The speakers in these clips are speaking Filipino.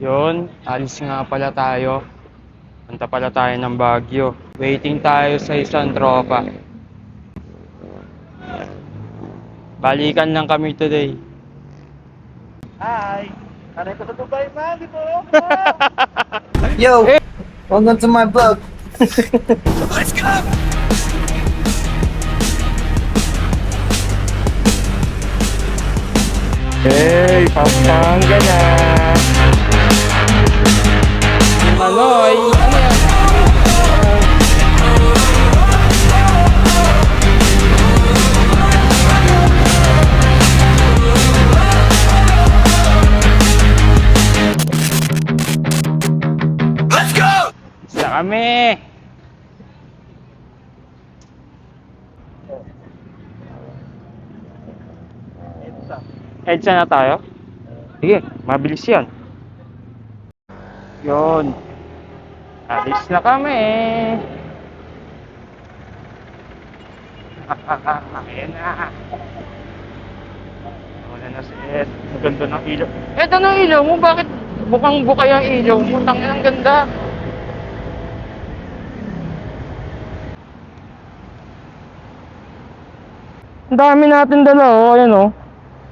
Yun, alis nga pala tayo. Punta pala tayo ng Baguio. Waiting tayo sa isang tropa. Balikan lang kami today. Hi! Nanay ko sa Dubai, man. Dito ako. Yo, welcome to my vlog. Let's go! Hey, Pampanga na! Manoy! Ano yan? Let's go! Isa kami! EDSA na tayo? Sige, mabilis yan. Yun. Alis na kami. Ayan na. Wala na si Ed. Ang ganda ng ilaw. Ed, anong ilaw mo? Bakit bukang buka yung ilaw mo? Tangin ang ganda. Ang dami natin dala, oh. Ayan, oh.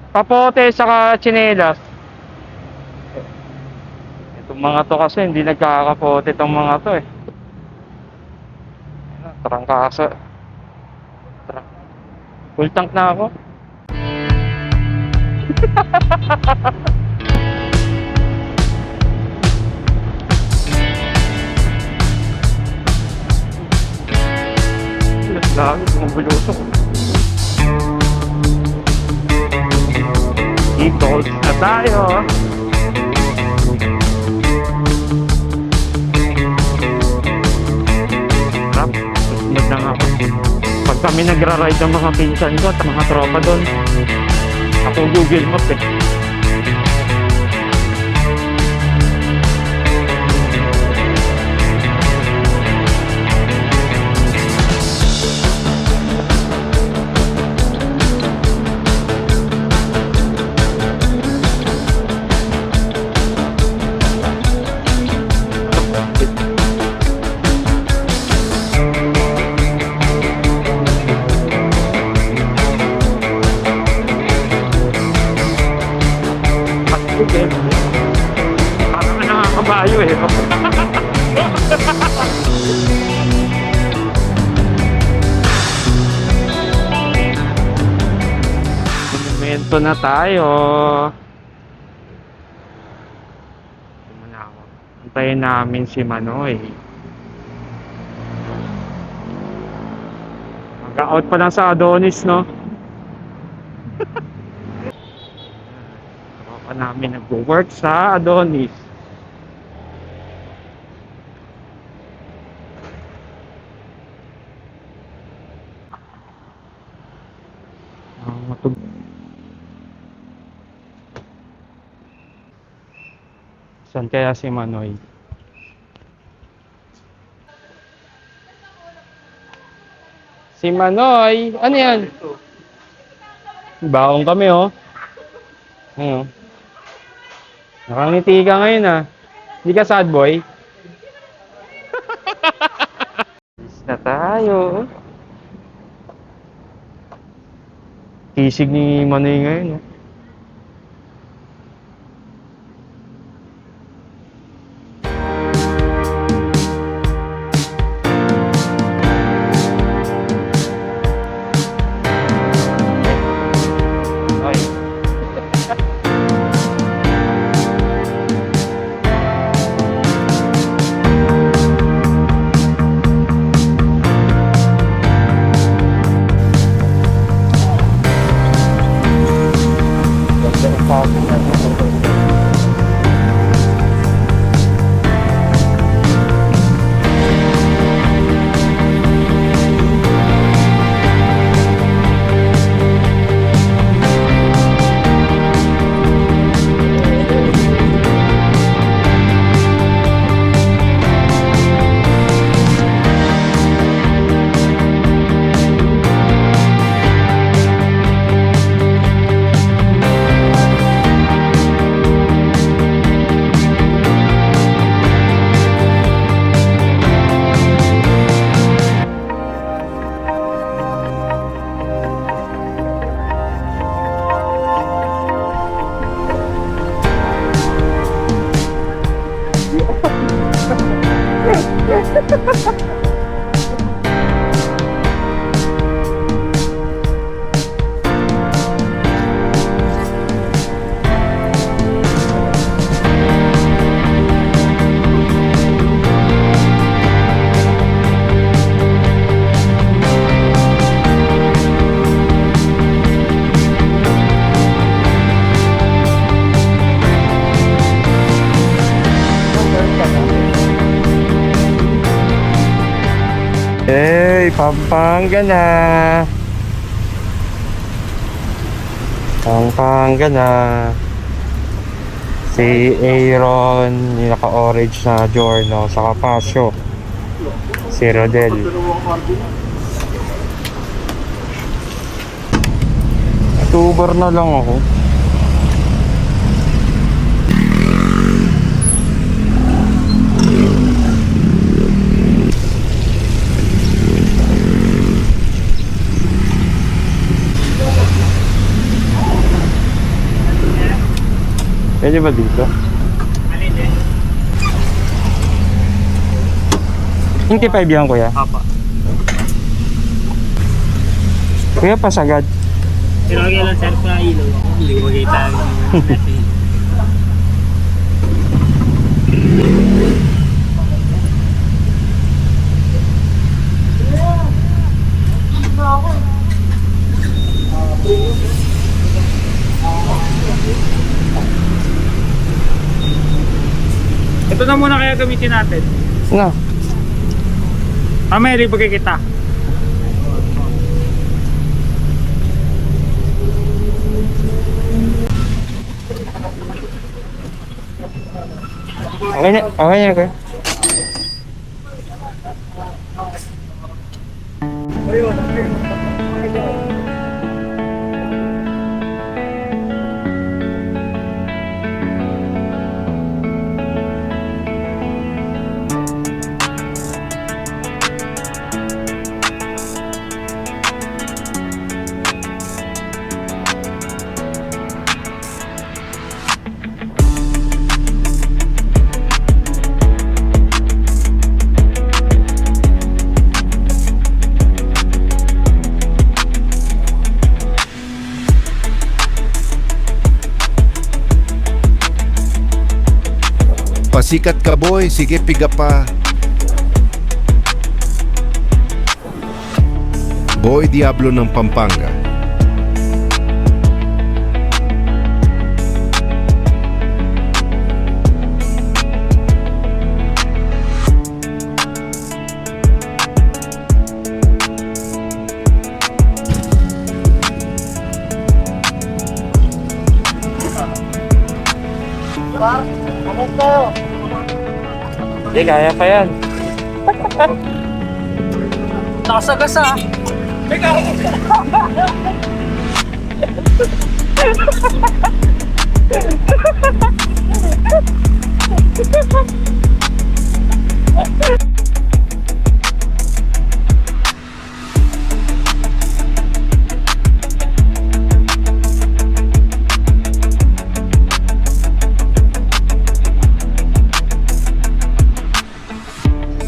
Kapote saka tsinelas. Itong mga to kasi hindi nagkakapote itong mga to eh. Trangkasa. Full tank na ako. Lagi bumubulusok. I-gold na tayo. Harap, susunod na nga ako. Pag kami nagra-ride ng mga pinsan ko at mga tropa doon, ako Google Map eh. Okay. Parang nakakabayo eh. Monumento na tayo. Antayin namin si Manoy. Mag-out pa lang sa Adonis, no? Namin nag-work sa Adonis. Saan kaya si Manoy? Si Manoy! Ano yan? Baong kami, oh. Ano? Nakangiti ka ngayon, ah. Hindi ka sad boy? Alis na tayo. Kisig ni Manoy ngayon, ah. Hey, Pampanga na. Pampanga na. Si Aaron, yung naka-orange na Giorno, saka Pasio. Si Rodel. Tuber na lang ako. Pwede ba dito? Hindi 5 yan, kuya. Apa. Kuya, pasagad. Pero kaya lang sir sa ilaw ako. Hindi ko makita. Ito na muna kaya gamitin natin. Na. Mamaya rin pagkikita. Okay na, kuya. Pasikat ka boy, sige piga pa. Boy Diablo ng Pampanga. Hindi, kaya pa yan. Nakasagas ah.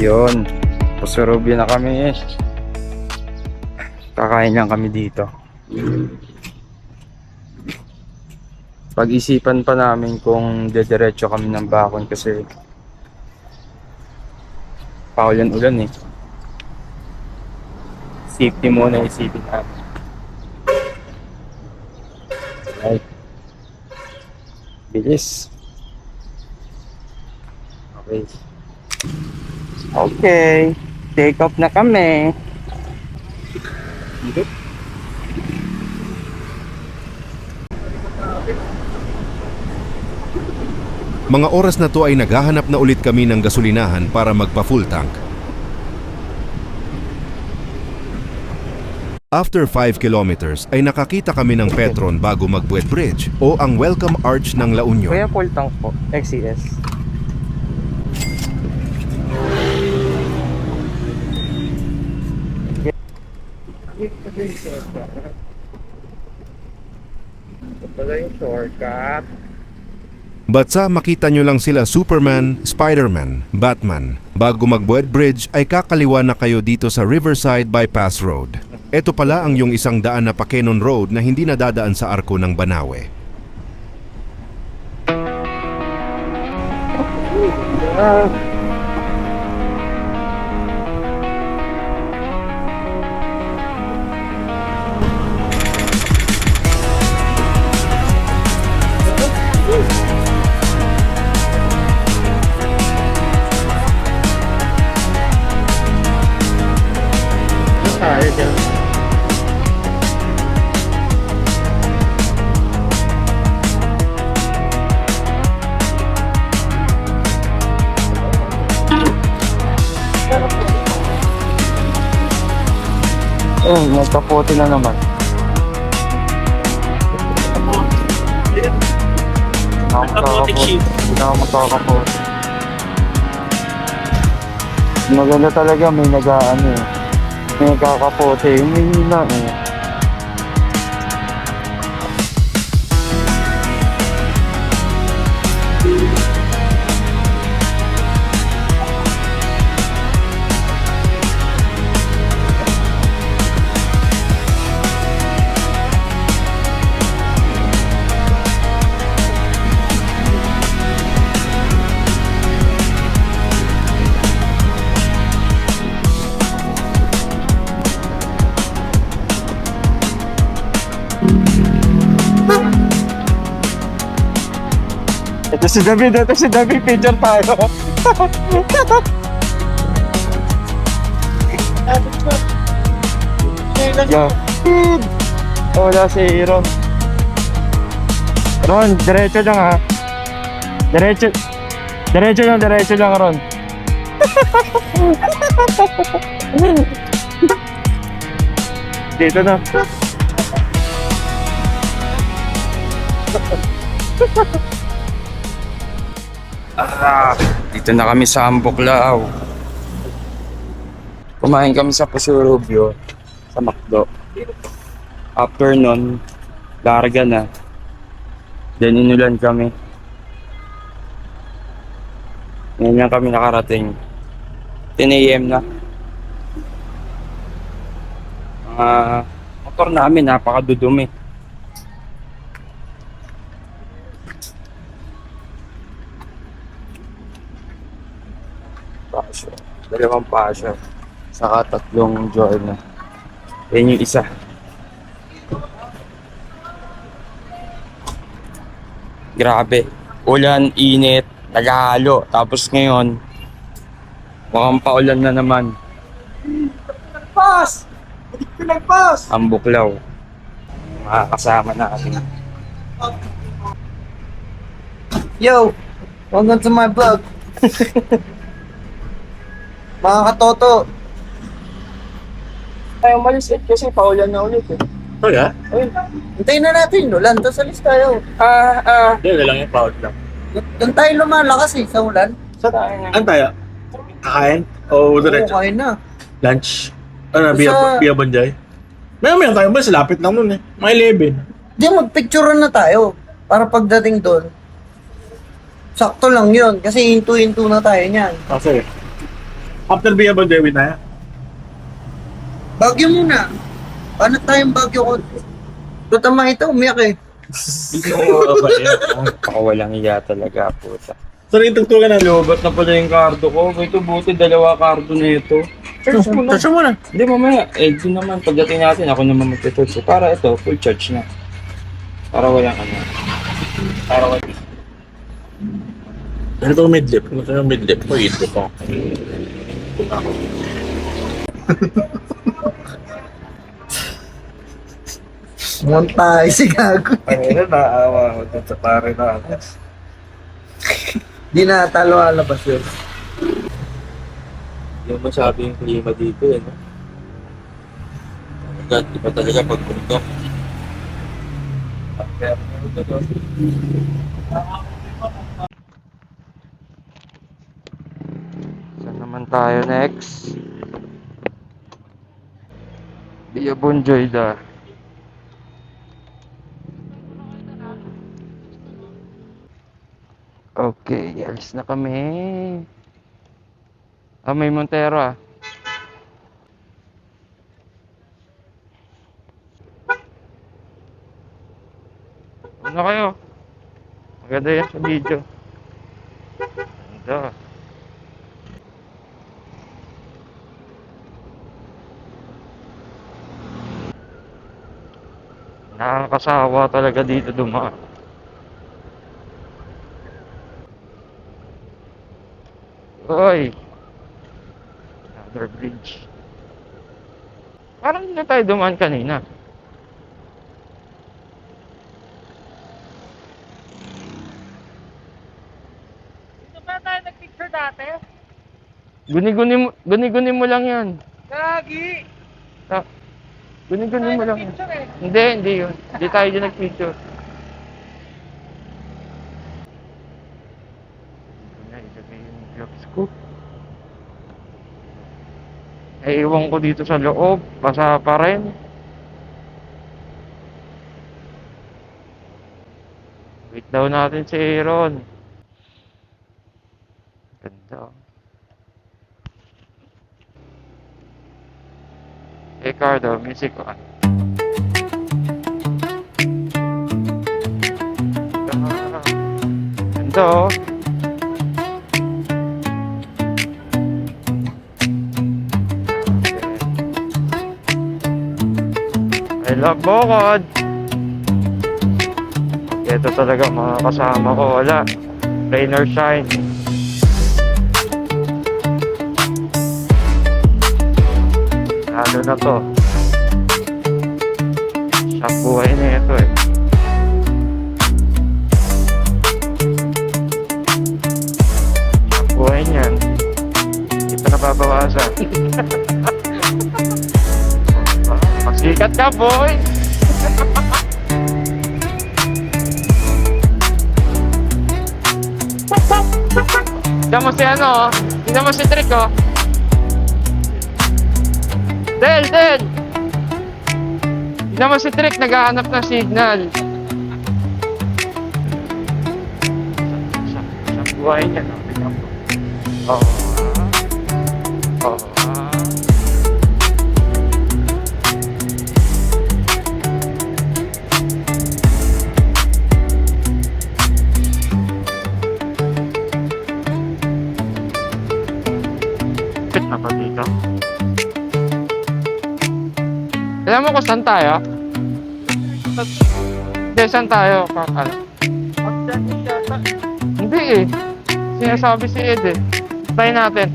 Yun, Pusurubi na kami eh. Kakain lang kami dito. Pag-isipan pa namin kung dediretso kami ng Bakon kasi paulan-ulan eh. Safety muna isipin natin. Ay. Bilis. Okay. Okay, take off na kami. Mga oras na to ay naghahanap na ulit kami ng gasolinahan para magpa-full tank. After 5 kilometers ay nakakita kami ng Petron bago mag-Buet Bridge o ang Welcome Arch ng La Union. Kuya, full tank po, XCS. Ito pala yung shortcut. Batsa makita nyo lang sila Superman, Spider-Man, Batman. Bago mag-Buet Bridge ay kakaliwa na kayo dito sa Riverside Bypass Road. Ito pala ang yung isang daan na Pakenon Road na hindi nadadaan sa arko ng Banawe. Tayo dyan. Nagkaputi na naman. Nakapotik sheet. Hindi ako magkakaputi. Maganda talaga, may nag-ano eh. May nagkakaputi. Hindi lang eh. Ito si David, picture tayo. Yo. Wala si Ron. Ron, diretso lang ha. Diretso lang Ron. Dito na. Dito na kami sa Ambuklao. Kumain kami sa Pusurubyo sa McDo. After nun, larga na. Then inulan kami. Ngayon lang kami nakarating. 10 AM na. Motor namin napakadudumi. Passion. 2 passion. Saka 3 Jordan. Yan yung isa. Grabe. Ulan, init, naghahalo. Tapos ngayon, mukhang paulan na naman. Nagpas! Hindi ko nagpas! Ambuklaw. Mga kasama natin. Yo! Welcome to my vlog. Mga katoto. Tayo umalis kasi paulan na ulit eh. Oh, yeah? Hintayin na natin yung ulan. Tapos alis tayo. Hindi, lang yung proud lang. Doon tayo lumalakas eh, sa ulan. Ano tayo? Kakain? O diretso? Okay na. Lunch? Ano, Sa- Bia Banjay? Maya tayo ba? Lapit lang nun eh. Mga 11. Di, magpicturean na tayo. Para pagdating doon, sakto lang yun. Kasi hinto-hinto na tayo niyan. Sige. After Bia Banjay, win na yan. Bagyo muna. Paano tayong bagyo ko? Puta mga ito, umiyak eh. Ako walang iya talaga, puta. Saan yung tugtugan na? Lobat na pala yung kardo ko. Ito buti, 2 kardo na ito. Charge mo na. Charge mo na. Hindi, mamaya. Doon naman, pagdating natin, ako naman magte-charge. So, para ito, full charge na. Para walang ano. Para walang... Ano ito midlip? Ano ito midlip? O ito ko. Muntay si Gago. Ayun, naawa ako dun sa pare natin. Di na talo alabas yun. Hindi mo masabi yung klima dito, eh, no? Agad, iba talaga pag bundok. Saan naman tayo next? Bia Bonjoy da. Okay, alis na kami. Ah, may Montero ah. Ano kayo? Maganda yan sa video. Ganda. Nakakasawa talaga dito dumaan. Oy! Another bridge. Parang hindi na tayo dumaan kanina. Dito ba tayo nagpicture dati? Guni-guni mo lang yan. Gagi! Guni-guni mo lang yan. Picture eh. Hindi yun. Hindi tayo dyan nag-picture. Ilagay yung gloves ko. Naiiwan ko dito sa loob. Basa pa rin. Wait daw natin si Aaron. Ganda. Ricardo, music ko. Ganda oh. I love Bocod. Ito talaga mga kasama ko. Wala. Rain or shine. Lalo na to. Siya buhay na ito eh. Siya buhay niyan. Hindi pa nababawasan. Sikat ka, boy! Tignan mo si ano, tignan mo si Trick, oh. Del! Tignan mo si Trick, naghahanap ng signal. Sa buhay niya, no? Tignan mo. Oo. Na ba dito? Alam mo kung saan tayo? Hindi, saan tayo? Ano? Hindi eh. Sinasabi si Ed eh. Try natin.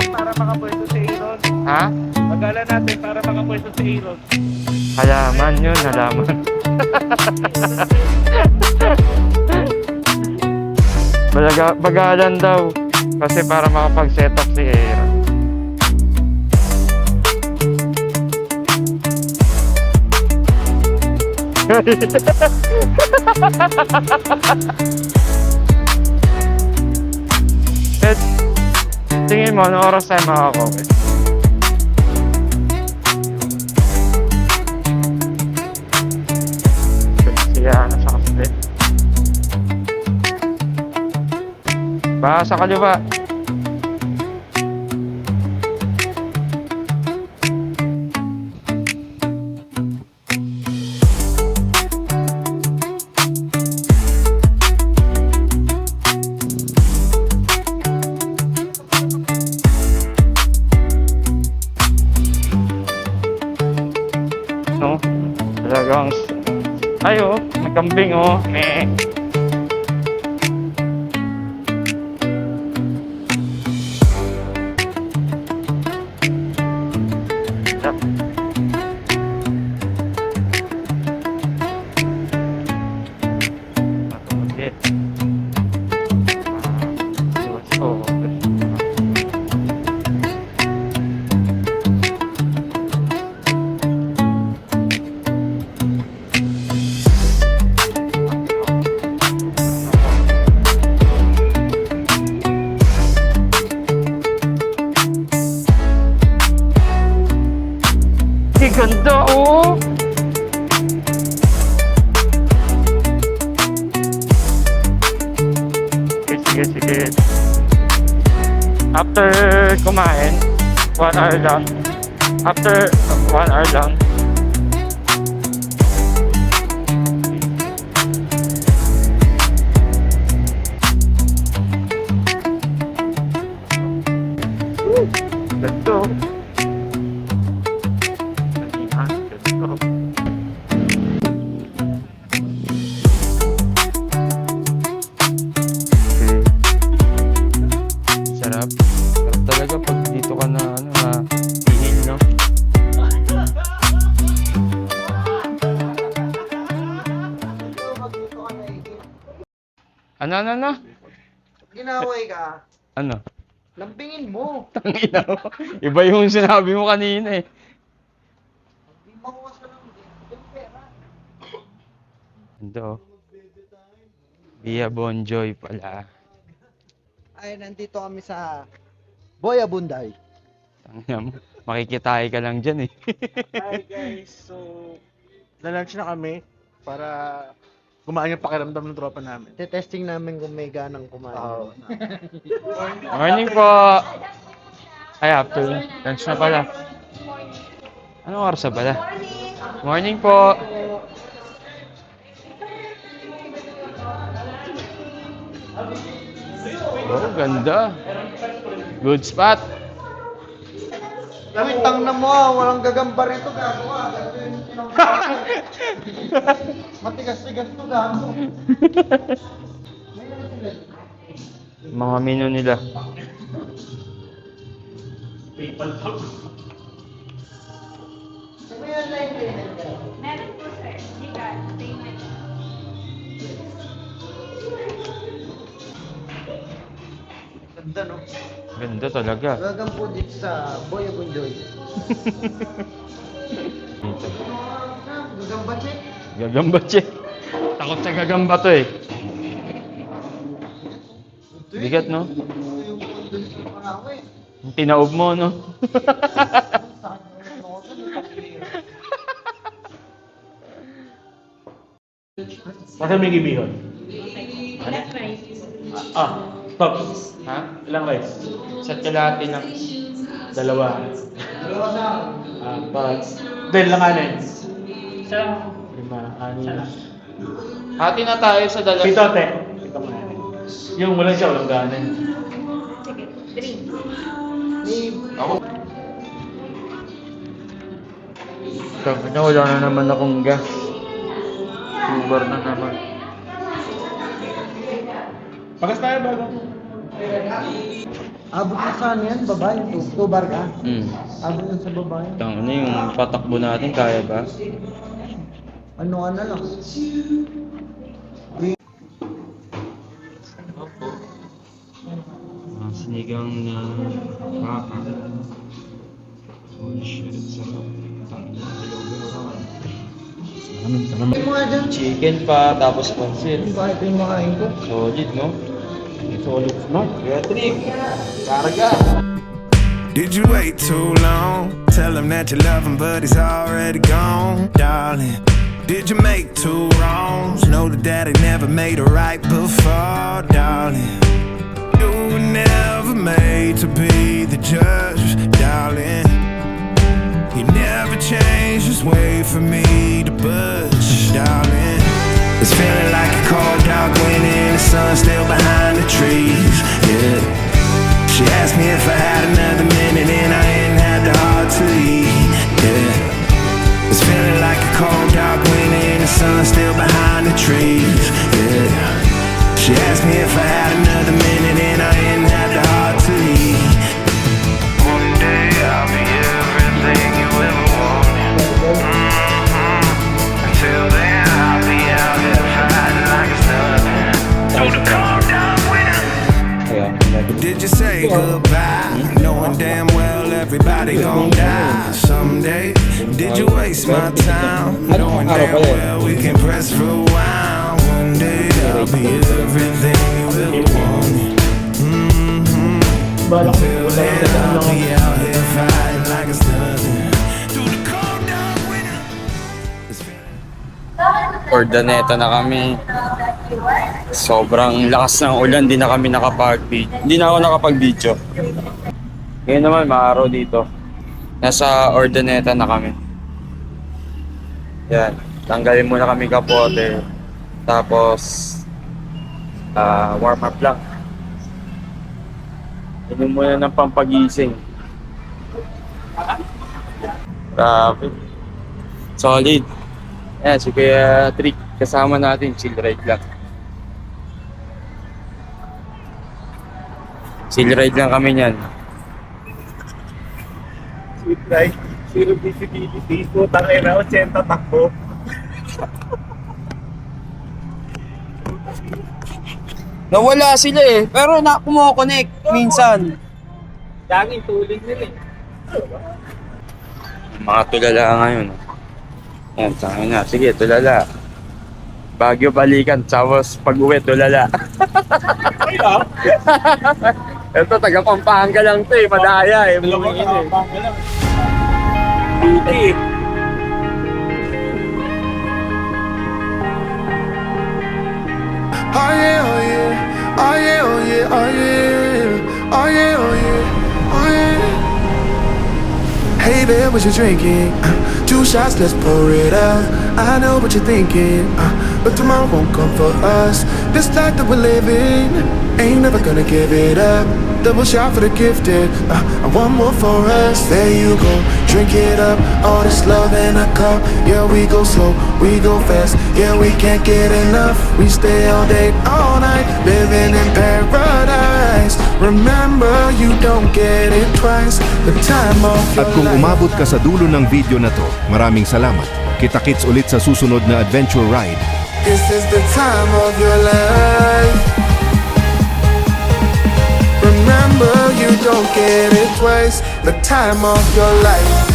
Para makapwesto si Aaron. Ha? Magala natin para makapwesto si Aaron. Halaman yun, halaman. Bagalan daw. Kasi para makapag-set up si Aaron. Ed, tingin mo, anong oras tayo makakawin? Siya na sa kasi. Baka sa kaliwa. No? Talagang ayo, may kambing oh. Meh. Ganda, oh! Sige. After kumain, 1 hour lang. After 1 hour lang. Ganito. Ganito. Sarap. Sarap talaga pag dito ka na, hihil, no? Ano? Ginaway ka, Ano? lambingin mo. Tangina mo. Iba yung sinabi mo kanina eh. Hindi makuha sa lambing. Yung pera. Ando. Via Bonjoy pala. Ay, nandito kami sa Boya Bunday. Tangina mo. Makikitay ka lang dyan eh. Hi guys, so na-lunch na kami para gumaan yung pakiramdam ng tropa namin. Testing namin kung may ganang kumain. Morning po. Ay, afternoon. Lunch na pala. Anong oras na pala? Morning po. Oh, ganda. Good spot. Tang na mo, walang gagambar ito, gago ka. Ganito yung matigas-tigas to, gago. Mga menu nila. Meron po sir, Gcash, payment. Ganda, no? Ganda talaga. Gagang po dito sa Boya Bunday. Dito. Gagamba check. Gagamba check. Takot sa gagamba to eh. Bigat, no? Ito yung doon sa pangawa eh. Yung tinaob mo, no? Kasi may gibihon. Left rice. Top. Ha? Ilang rice? Sa kalahati ng... Dalawa. Dalawa na. Apat. Then langanin. Siya. 5, 6. Hati na tayo sa dalawa. Pitote. Ito nga. Yung walang siya, walang ganin. Sige, drink. Ako. Sabi na wala na naman akong gas. Subar na naman. Pagas tayo bago. Abot na saan yan, babae? Tubar ka? Abot na sa babae. Ano yung patakbo natin, kaya ba? Ano ka na lang? Sinigang na baka. Holy shit, sarap. Hindi mo nga dyan. Chicken pa, tapos pansit. Bakit ito yung makain ko? Solid, no? Solid, no? Patrick, karga. Did you wait too long? Tell him that you love him, but he's already gone, darling. Did you make two wrongs? Know that daddy never made a right before, darling. You were never made to be the judge, darling. He never changed his way for me to budge, darling. It's feeling like a cold dark winter, the sun's still behind the trees, yeah. She asked me if I had another minute and I ain't had the heart to leave, yeah. It's feeling like a cold dark winter and the sun's still behind the trees, yeah. She asked me if I had another minute and I ain't had the heart to leave. One day I'll be everything you ever wanted. Until then I'll be out here fighting like it's nothing. Through the cold dark winter. Did you say goodbye, knowing damn well everybody gon' die someday? Did you waste my time, knowing damn well we can press rewind? One day I'll be everything you ever wanted. Until then I'll be out here fighting like it's nothing. Through the cold dark Ordaneta na kami. Sobrang lakas ng ulan, di na kami hindi na ako nakapag-video. Ngayon naman, maaraw dito. Nasa Ordaneta na kami. Yan, tanggalin muna kami kapote. Tapos, warm up lang. Inom muna ng pampagising. Grabe. Solid. Ayan, si Kuya Trick. Kasama natin, chill ride lang. Chill ride lang kami niyan. Sweet ride. Zero visibility. Putang ina, 80 takbo. Nawala sila eh, pero kumo-connect minsan. Daging tulig nila eh. Mga tulala ngayon. Yan, tangin na. Sige, tulala. Baguio balikan, tapos pag-uwi, tulala. Ito, taga Pampanga lang to eh, madaya eh. Bumingin eh. Beauty. Oh yeah, oh yeah, oh yeah, oh yeah, oh yeah, oh yeah, oh yeah, oh yeah. Hey there, what you drinking? 2 shots, let's pour it up. I know what you're thinking, but tomorrow won't come for us. This life that we're living, ain't never gonna give it up. Double shot for the gifted, and one more for us. There you go, drink it up. All this love in a cup. Yeah, we go slow, we go fast. Yeah, we can't get enough. We stay all day, all night, living in paradise. Remember, you don't get it twice. The time of your At kung life. umabot ka sa dulo ng video na to, maraming salamat. Kita-kits ulit sa susunod na adventure ride. This is the time of your life. Remember, you don't get it twice. The time of your life.